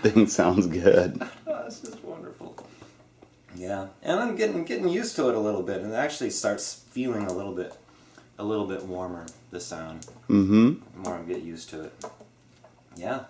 Thing sounds good. Oh, this is wonderful. Yeah, and I'm getting used to it a little bit, and it actually starts feeling a little bit warmer. The sound. Mm-hmm. The more I get used to it. Yeah.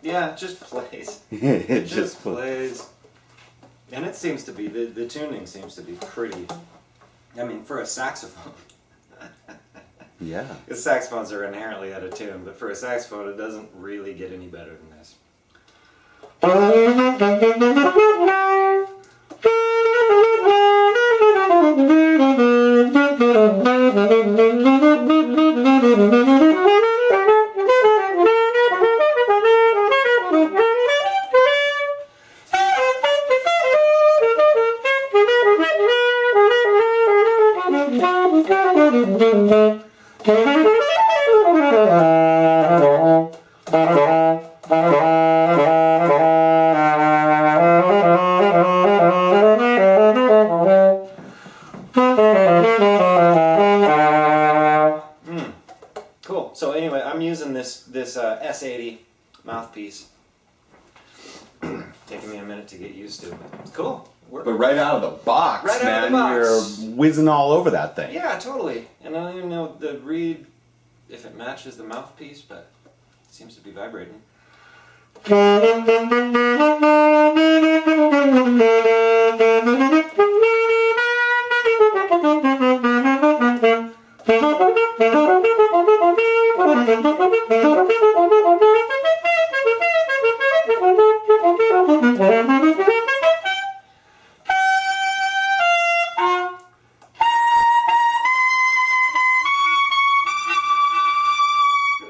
Yeah, it just plays. It just plays. And it seems to be, the tuning seems to be pretty, I mean, for a saxophone. Yeah. Because saxophones are inherently out of tune, but for a saxophone it doesn't really get any better than this. Cool. So anyway, I'm using this S80 mouthpiece. Taking me a minute to get used to. It's cool. But right out of the box, Right out of man, the box. you're whizzing all over that thing. Yeah, totally. And I don't even know the reed, if it matches the mouthpiece, but it seems to be vibrating.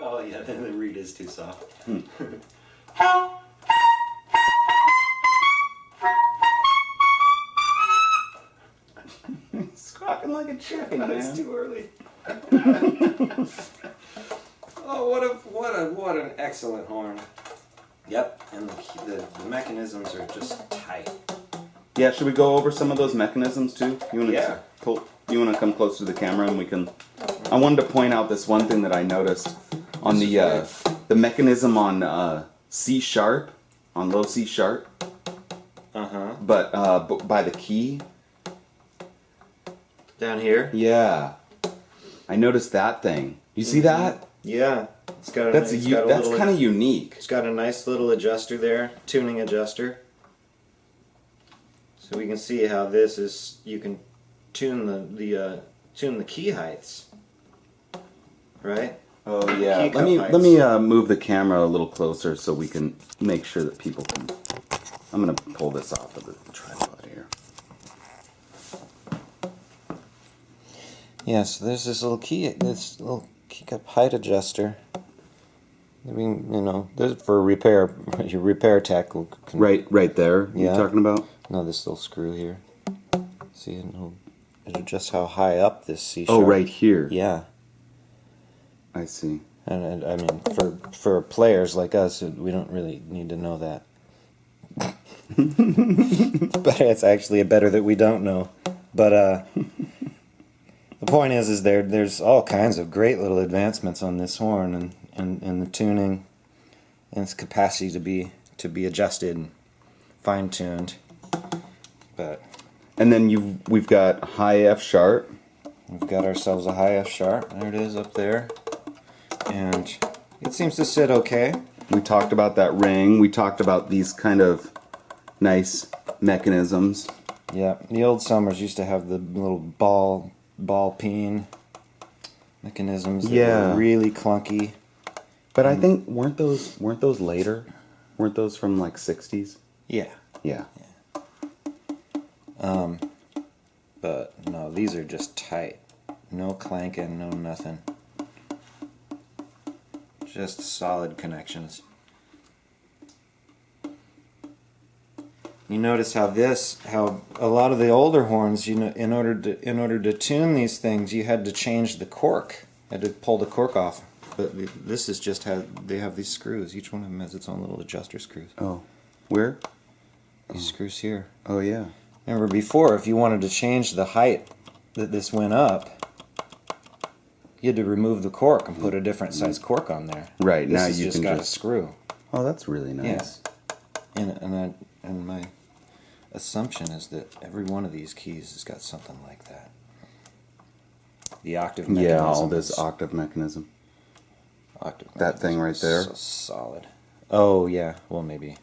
Oh yeah, then the reed is too soft. Squawking like a chicken, man. It's too early. Oh, what an excellent horn. Yep, and the mechanisms are just tight. Yeah, should we go over some of those mechanisms too? Yeah. You want to come close to the camera and we can... I wanted to point out this one thing that I noticed on the mechanism on C sharp, on low C sharp. Uh-huh. But by the key. Down here? Yeah. I noticed that thing. You see that? Yeah. It's got a That's nice, kind of unique. It's got a nice little adjuster there, tuning adjuster. So we can see how this is. You can tune the key heights, right? Oh yeah. Key cup Let me move the camera a little closer so we can make sure that people can. I'm gonna pull this off of the tripod here. Yeah. So there's this little key cup height adjuster. I mean, you know, this is for repair. Your repair tech can, Right there. Yeah. You're talking about? No, this little screw here. See, it adjusts how high up this C sharp. Oh, right here. Yeah. I see. And I mean, for players like us, we don't really need to know that. But it's actually better that we don't know. But the point is there's all kinds of great little advancements on this horn, and the tuning and its capacity to be adjusted and fine-tuned. But And then we've got high F sharp. We've got ourselves a high F sharp. There it is up there. And it seems to sit okay. We talked about that ring. We talked about these kind of nice mechanisms. Yeah, the old Selmers used to have the little ball peen mechanisms that were really clunky. But I think weren't those later? Weren't those from like 60s? Yeah. Yeah. But no, these are just tight. No clanking, no nothing. Just solid connections. You notice how a lot of the older horns, you know, in order to tune these things, you had to change the cork. You had to pull the cork off. But this is just how they have these screws. Each one of them has its own little adjuster screws. Oh, where? These screws here. Oh yeah. Remember before, if you wanted to change the height that this went up, you had to remove the cork and put a different size cork on there. Right, This now has you just can got just... a screw. Oh, that's really nice. Yeah. And my assumption is that every one of these keys has got something like that. The octave mechanism. Yeah, all this octave mechanism. Octave That thing right mechanism is there. So solid. Oh yeah, well maybe.